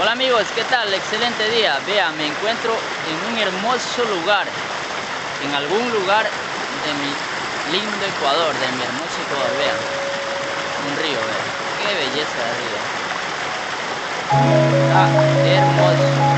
Hola amigos, ¿qué tal? Excelente día. Vean, me encuentro en un hermoso lugar, en algún lugar de mi lindo Ecuador, de mi hermoso Ecuador. Vean, un río, vean. Qué belleza de río. Está hermoso.